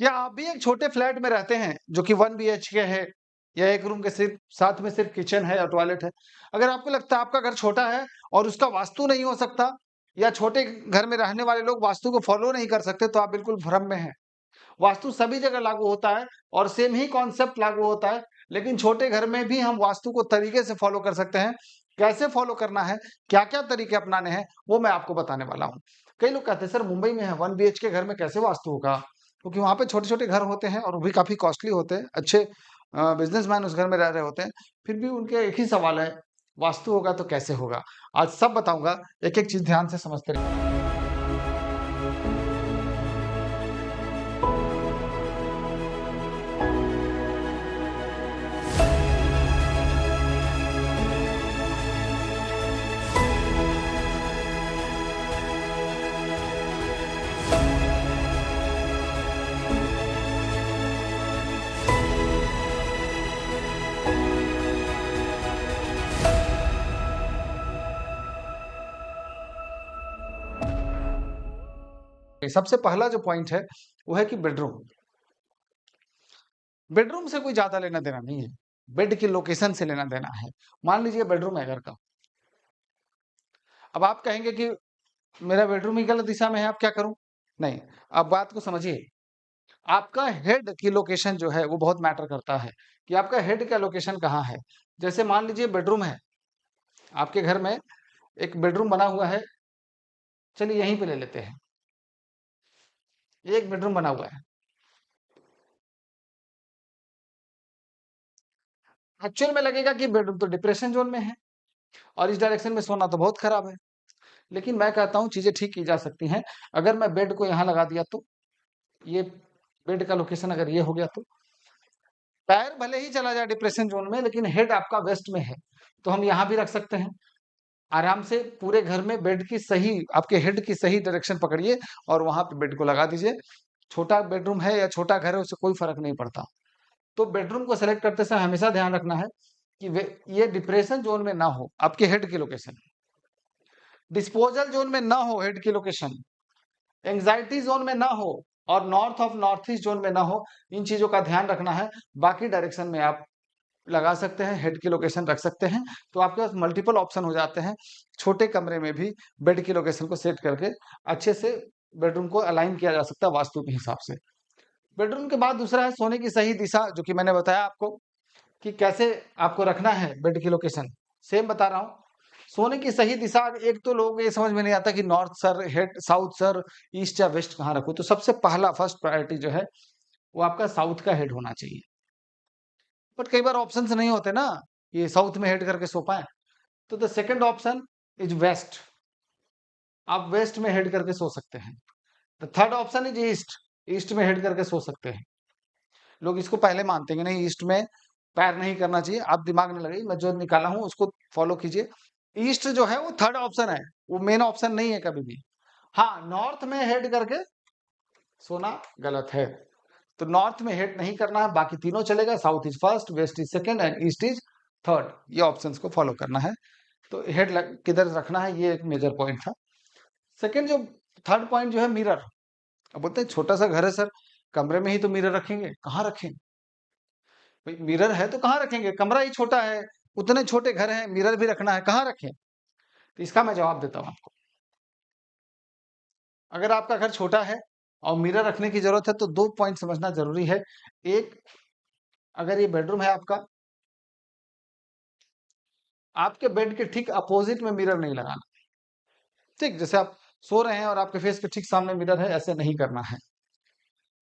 क्या आप भी एक छोटे फ्लैट में रहते हैं जो कि 1 बीएचके है या एक रूम के सिर्फ साथ में सिर्फ किचन है या टॉयलेट है? अगर आपको लगता है आपका घर छोटा है और उसका वास्तु नहीं हो सकता या छोटे घर में रहने वाले लोग वास्तु को फॉलो नहीं कर सकते, तो आप बिल्कुल भ्रम में हैं। वास्तु सभी जगह लागू होता है और सेम ही कॉन्सेप्ट लागू होता है, लेकिन छोटे घर में भी हम वास्तु को तरीके से फॉलो कर सकते हैं। कैसे फॉलो करना है, क्या-क्या तरीके अपनाने हैं, वो मैं आपको बताने वाला हूँ। कई लोग कहते हैं सर मुंबई में है 1 बीएचके घर में कैसे वास्तु होगा? क्योंकि वहाँ पे छोटे-छोटे घर होते हैं और वो भी काफ़ी कॉस्टली होते हैं। अच्छे बिज़नेसमैन उस घर में रह रहे होते हैं। फिर भी उनके एक ही सवाल है, वास्तु होगा तो कैसे होगा? आज सब बताऊँगा, एक-एक चीज़ ध्यान से समझते रहिए। सबसे पहला जो पॉइंट है, वो है कि बेडरूम। बेडरूम से कोई ज़्यादा लेना-देना नहीं है। बेड की लोकेशन से लेना-देना है। मान लीजिए बेडरूम है घर का। अब आप कहेंगे कि मेरा बेडरूम ही गलत दिशा में है, अब क्या करूँ? नहीं, आप बात को समझिए। आपका हेड की लोकेशन जो है वो बहुत मैटर करता है, कि आपका हेड का लोकेशन कहाँ है। जैसे मान लीजिए बेडरूम है, आपके घर में एक बेडरूम बना हुआ है, चलिए यहीं पे ले लेते हैं। एक बेडरूम बना हुआ है। एक्चुअल में लगेगा कि बेडरूम तो डिप्रेशन ज़ोन में है और इस डायरेक्शन में सोना तो बहुत खराब है। लेकिन मैं कहता हूँ चीज़ें ठीक की जा सकती हैं। अगर मैं बेड को यहाँ लगा दिया तो, ये बेड का लोकेशन अगर ये हो गया तो, पैर भले ही चला जाए डिप्रेशन ज़ोन में लेकिन हेड आपका वेस्ट में है, तो हम यहाँ भी रख सकते हैं। आराम से पूरे घर में बेड की सही आपके हेड की सही डायरेक्शन पकड़िए और वहाँ पे बेड को लगा दीजिए। छोटा बेडरूम है या छोटा घर है उससे कोई फ़र्क नहीं पड़ता। तो बेडरूम को सेलेक्ट करते समय हमेशा ध्यान रखना है कि वे ये डिप्रेशन ज़ोन में ना हो, आपके हेड की लोकेशन। डिस्पोज़ल ज़ोन में ना हो हेड की लोकेशन, एंग्ज़ायटी ज़ोन में ना हो और north of north east zone में ना हो, इन चीज़ों का ध्यान रखना है। बाकी डायरेक्शन में आप लगा सकते हैं, हेड की लोकेशन रख सकते हैं, तो आपके पास मल्टीपल ऑप्शन हो जाते हैं। छोटे कमरे में भी बेड की लोकेशन को सेट करके अच्छे से बेडरूम को अलाइन किया जा सकता है वास्तु के हिसाब से। बेडरूम के बाद दूसरा है सोने की सही दिशा, जो कि मैंने बताया आपको कि कैसे आपको रखना है बेड की लोकेशन, सेम बता रहा हूँ। सोने की सही दिशा, एक तो लोगों को ये समझ में नहीं आता कि north sir, head south sir, east या वेस्ट कहाँ रखूँ? तो सबसे पहला फर्स्ट प्रायोरिटी जो है, वो आपका साउथ का हेड होना चाहिए। बट कई बार ऑप्शंस नहीं होते ना, ये साउथ में हेड करके सो पाएँ। तो the second option is west. आप वेस्ट में हेड करके सो सकते हैं। The third option is east. East में हेड करके सो सकते हैं। लोग इसको पहले मानते हैं कि नहीं ईस्ट में पैर नहीं करना चाहिए। आप दिमाग में लगाइए, मैं जो निकाला हूँ उसको फॉलो कीजिए। ईस्ट जो है वो थर्ड ऑप्शन है, वो मेन ऑप्शन नहीं है कभी भी। हाँ, नॉर्थ में हेड करके सोना गलत है। तो नॉर्थ में हेड नहीं करना है, बाकी तीनों चलेगा। South is first, west is second and east is third. ये ऑप्शंस को फॉलो करना है। तो हेड किधर रखना है, ये एक मेजर पॉइंट था। सेकंड जो थर्ड पॉइंट जो है मिरर। अब बोलते हैं छोटा सा घर है सर, कमरे में ही तो मिरर रखेंगे, कहाँ रखें? भाई मिरर है तो कहाँ रखेंगे? कमरा ही छोटा है, उतने छोटे घर हैं, मिरर भी रखना है, कहाँ रखें? तो इसका मैं जवाब देता हूँ आपको। अगर आपका घर छोटा है और मिरर रखने की जरूरत है तो दो पॉइंट समझना जरूरी है। एक, अगर ये बेडरूम है आपका, आपके बेड के ठीक अपोजिट में मिरर नहीं लगाना। ठीक, जैसे आप सो रहे हैं और आपके फेस के ठीक सामने मिरर है, ऐसे नहीं करना है।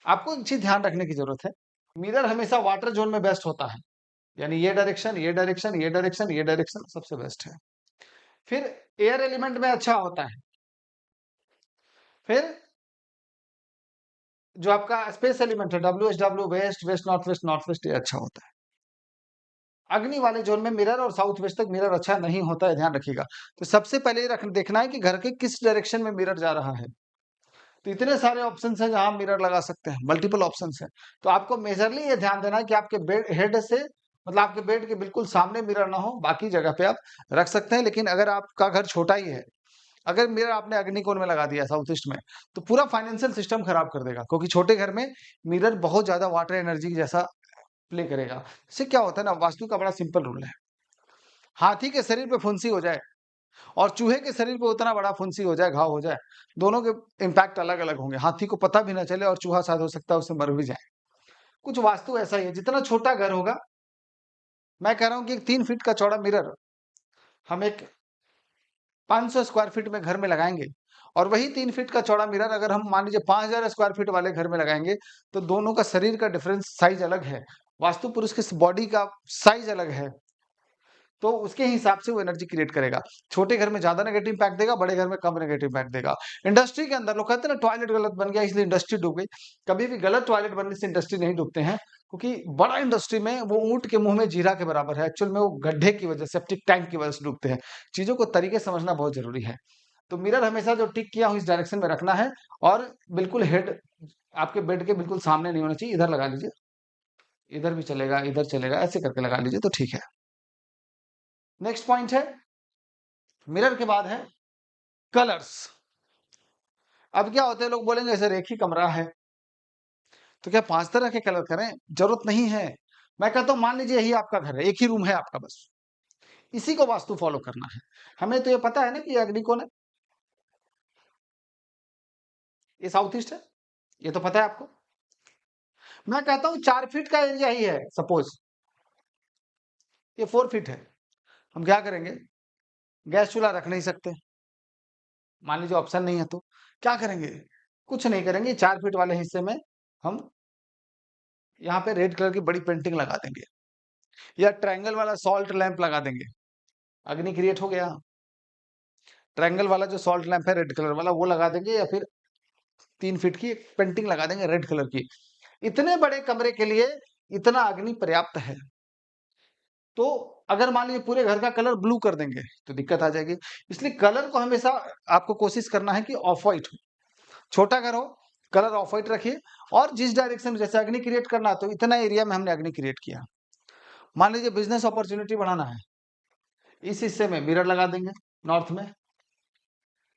आपको एक चीज ध्यान रखने की जरूरत है, मिरर हमेशा वाटर जोन में बेस्ट होता है। यानी ये डायरेक्शन, ये डायरेक्शन, ये डायरेक्शन, ये डायरेक्शन सबसे बेस्ट है। फिर एयर एलिमेंट में अच्छा होता है। फिर जो आपका स्पेस एलिमेंट है, WHW, west, west north west, north west, ये अच्छा होता है। अग्नि वाले जोन में मिरर और साउथ वेस्ट तक मिरर अच्छा नहीं होता है, ध्यान रखिएगा। तो सबसे पहले ये देखना है कि घर के किस डायरेक्शन में मिरर जा रहा है। तो इतने सारे ऑप्शंस हैं जहां मिरर लगा सकते हैं, मल्टीपल ऑप्शंस हैं। तो आपको मेजरली ये ध्यान देना है कि आपके बेड हेड से, मतलब आपके बेड के बिल्कुल सामने मिरर ना हो, बाकी जगह पे आप रख सकते हैं। लेकिन अगर आपका घर छोटा ही है अगर मिरर आपने अग्निकोण में लगा दिया साउथ ईस्ट में, तो पूरा फाइनेंशियल सिस्टम खराब कर देगा, क्योंकि छोटे घर में मिरर बहुत ज्यादा वाटर एनर्जी जैसा प्ले करेगा। इससे क्या होता है ना, वास्तु का बड़ा सिंपल रूल है। हाथी के शरीर पे फुंसी हो जाए और चूहे के शरीर पे उतना बड़ा फुंसी हो जाए, घाव हो जाए, दोनों के इम्पैक्ट अलग अलग होंगे। हाथी को पता भी ना चले और चूहा शायद हो सकता है उससे मर भी जाए। कुछ वास्तु ऐसा ही है, जितना छोटा घर होगा, मैं कह रहा हूं कि 3 फीट का चौड़ा मिरर हम एक 500 स्क्वायर फीट में घर में लगाएंगे, और वही 3 फीट का चौड़ा मिरर अगर हम मान लीजिए 5000 स्क्वायर फीट वाले घर में लगाएंगे, तो दोनों का शरीर का डिफरेंस साइज अलग है, वास्तु पुरुष के बॉडी का साइज अलग है, तो उसके हिसाब से वो एनर्जी क्रिएट करेगा। छोटे घर में ज्यादा नेगेटिव इम्पैक्ट देगा, बड़े घर में कम नेगेटिव इम्पैक्ट देगा। इंडस्ट्री के अंदर लोग कहते हैं ना टॉयलेट गलत बन गया इसलिए इंडस्ट्री डूब गई। कभी भी गलत टॉयलेट बनने से इंडस्ट्री नहीं डूबते हैं, क्योंकि बड़ा इंडस्ट्री में वो ऊंट के मुंह में जीरा के बराबर है, एक्चुअल में वो गड्ढे की वजह से, सेप्टिक टैंक की वजह से डूबते हैं। चीजों को तरीके से समझना बहुत जरूरी है। तो मिरर हमेशा जो टिक किया हो इस डायरेक्शन में रखना है, और बिल्कुल हेड आपके बेड के बिल्कुल सामने नहीं होना चाहिए। इधर लगा लीजिए, इधर भी चलेगा, इधर चलेगा, ऐसे करके लगा लीजिए तो ठीक है। नेक्स्ट पॉइंट है, मिरर के बाद है कलर्स। अब क्या होता है, लोग बोलेंगे सर एक ही कमरा है तो क्या 5 तरह के कलर करें? जरूरत नहीं है। मैं कहता हूं मान लीजिए यही आपका घर है, एक ही रूम है आपका, बस इसी को वास्तु फॉलो करना है। हमें तो ये पता है ना कि ये अग्निकोण है, ये साउथ ईस्ट है, ये तो पता है आपको। मैं कहता हूं 4 फीट का एरिया ही है, सपोज ये 4 फीट है, हम क्या करेंगे, गैस चूल्हा रख नहीं सकते, मान लीजिए ऑप्शन नहीं है, तो क्या करेंगे? कुछ नहीं करेंगे, 4 फीट वाले हिस्से में हम यहाँ पे रेड कलर की बड़ी पेंटिंग लगा देंगे, या ट्रायंगल वाला सॉल्ट लैंप लगा देंगे। अग्नि क्रिएट हो गया। ट्रायंगल वाला जो सॉल्ट लैंप है रेड कलर वाला, वो लगा देंगे, या फिर 3 फीट की एक पेंटिंग लगा देंगे रेड कलर की। इतने बड़े कमरे के लिए इतना अग्नि पर्याप्त है। तो अगर मान लीजिए पूरे घर का कलर ब्लू कर देंगे तो दिक्कत आ जाएगी। इसलिए कलर को हमेशा आपको कोशिश करना है कि ऑफ व्हाइट हो। छोटा घर हो, कलर ऑफ व्हाइट रखिए, और जिस डायरेक्शन में जैसे अग्नि क्रिएट करना है, तो इतना एरिया में हमने अग्नि क्रिएट किया। मान लीजिए बिजनेस अपॉर्चुनिटी बढ़ाना है, इस हिस्से में मिरर लगा देंगे नॉर्थ में।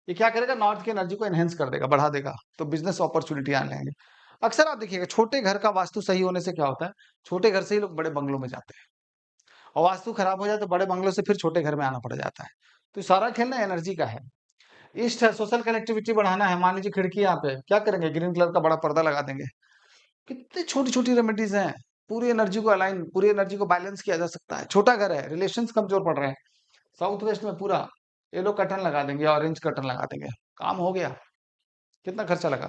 ये क्या करेगा, नॉर्थ की एनर्जी को एनहेंस कर देगा, बढ़ा देगा, तो बिजनेस अपॉर्चुनिटी आने लगेंगे। अक्सर आप देखिएगा छोटे घर का वास्तु सही होने से क्या होता है, छोटे घर से ही लोग बड़े बंगलों में जाते हैं, और वास्तु खराब हो जाए तो बड़े बंगलों से फिर छोटे घर में आना पड़ जाता है। तो सारा खेल ना एनर्जी का है। ईस्ट है, सोशल कनेक्टिविटी बढ़ाना है, मान लीजिए खिड़की यहाँ पे, क्या करेंगे, ग्रीन कलर का बड़ा पर्दा लगा देंगे। कितनी छोटी छोटी रेमेडीज हैं, पूरी एनर्जी को अलाइन, पूरी एनर्जी को बैलेंस किया जा सकता है। छोटा घर है, रिलेशंस कमजोर पड़ रहे हैं, साउथ वेस्ट में पूरा येलो कर्टन लगा देंगे, ऑरेंज कर्टन लगा देंगे, काम हो गया। कितना खर्चा लगा?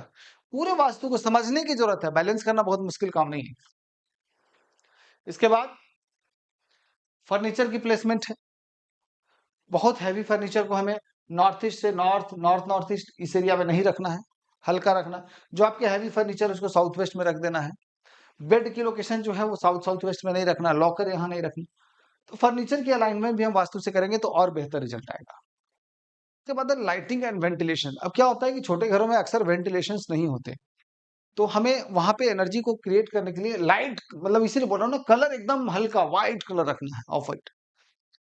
पूरे वास्तु को समझने की जरूरत है, बैलेंस करना बहुत मुश्किल काम नहीं है। इसके बाद फर्नीचर की प्लेसमेंट है। बहुत हैवी फर्नीचर को हमें नॉर्थ ईस्ट से नॉर्थ ईस्ट इस एरिया में नहीं रखना है, हल्का रखना। जो आपके हैवी फर्नीचर उसको साउथ वेस्ट में रख देना है। बेड की लोकेशन जो है वो साउथ वेस्ट में नहीं रखना, लॉकर यहाँ नहीं रखना। तो फर्नीचर की अलाइनमेंट भी हम वास्तु से करेंगे तो और बेहतर रिजल्ट आएगा। उसके बाद लाइटिंग एंड वेंटिलेशन। अब क्या होता है कि छोटे घरों में अक्सर वेंटिलेशन नहीं होते, तो हमें वहां पे एनर्जी को क्रिएट करने के लिए लाइट, मतलब इसीलिए बोल रहा हूँ ना, कलर एकदम हल्का व्हाइट कलर रखना है, ऑफ व्हाइट।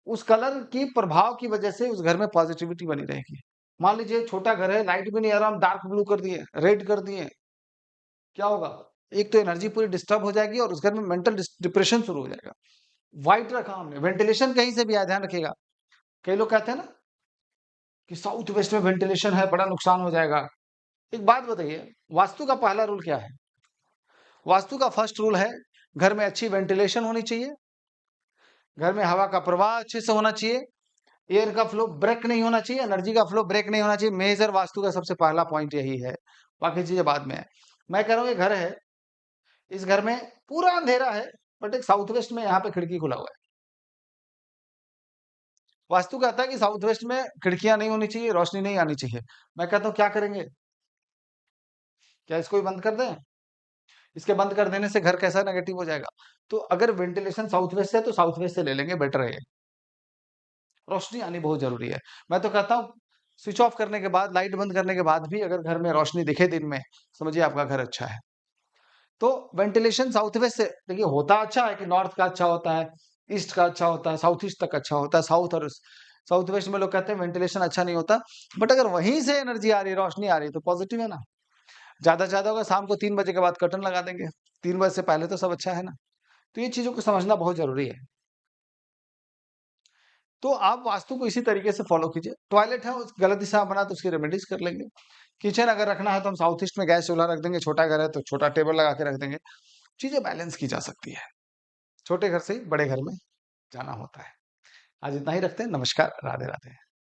उस कलर की प्रभाव की वजह से उस घर में पॉजिटिविटी बनी रहेगी। मान लीजिए छोटा घर है, लाइट भी नहीं आ रहा, हम डार्क ब्लू कर दिए, रेड कर दिए, क्या होगा? एक तो एनर्जी पूरी डिस्टर्ब हो जाएगी और उस घर में मेंटल डिप्रेशन शुरू हो जाएगा। व्हाइट रखा हमने, वेंटिलेशन कहीं से भी आया, ध्यान रखिएगा। कई लोग कहते हैं ना कि साउथ वेस्ट में वेंटिलेशन है, बड़ा नुकसान हो जाएगा। एक बात बताइए, वास्तु का पहला रूल क्या है? वास्तु का फर्स्ट रूल है, घर में अच्छी वेंटिलेशन होनी चाहिए, घर में हवा का प्रवाह अच्छे से होना चाहिए, एयर का फ्लो ब्रेक नहीं होना चाहिए, एनर्जी का फ्लो ब्रेक नहीं होना चाहिए। मेजर वास्तु का सबसे पहला पॉइंट यही है, बाकी चीजें बाद में है। मैं कह रहा हूँ ये घर है, इस घर में पूरा अंधेरा है, बट एक साउथ वेस्ट में यहाँ पे खिड़की खुला हुआ है। वास्तु कहता है कि साउथ वेस्ट में खिड़कियां नहीं होनी चाहिए, रोशनी नहीं आनी चाहिए। मैं कहता हूँ क्या करेंगे, क्या इसको ही बंद कर दें? इसके बंद कर देने से घर कैसा नेगेटिव हो जाएगा? तो अगर वेंटिलेशन साउथ वेस्ट है तो साउथ वेस्ट से ले लेंगे, बेटर है। रोशनी आनी बहुत जरूरी है। मैं तो कहता हूँ स्विच ऑफ करने के बाद, लाइट बंद करने के बाद भी अगर घर में रोशनी दिखे दिन में, समझिए आपका घर अच्छा है। तो वेंटिलेशन साउथ वेस्ट से देखिए होता अच्छा है कि नॉर्थ का अच्छा होता है, ईस्ट का अच्छा होता है, साउथ ईस्ट तक अच्छा होता है, साउथ और साउथ वेस्ट में लोग कहते हैं वेंटिलेशन अच्छा नहीं होता, बट अगर वहीं से एनर्जी आ रही है, रोशनी आ रही है, तो पॉजिटिव है ना। ज्यादा से ज्यादा होगा शाम को 3 बजे के बाद कर्टन लगा देंगे, 3 बजे से पहले तो सब अच्छा है ना। तो ये चीजों को समझना बहुत जरूरी है। तो आप वास्तु को इसी तरीके से फॉलो कीजिए। टॉयलेट है उस गलत दिशा में बना तो उसकी रेमेडीज कर लेंगे। किचन अगर रखना है तो हम साउथ ईस्ट में गैस चूल्हा रख देंगे, छोटा घर है तो छोटा टेबल लगा के रख देंगे। चीजें बैलेंस की जा सकती है। छोटे घर से ही बड़े घर में जाना होता है। आज इतना ही रखते हैं। नमस्कार, राधे राधे।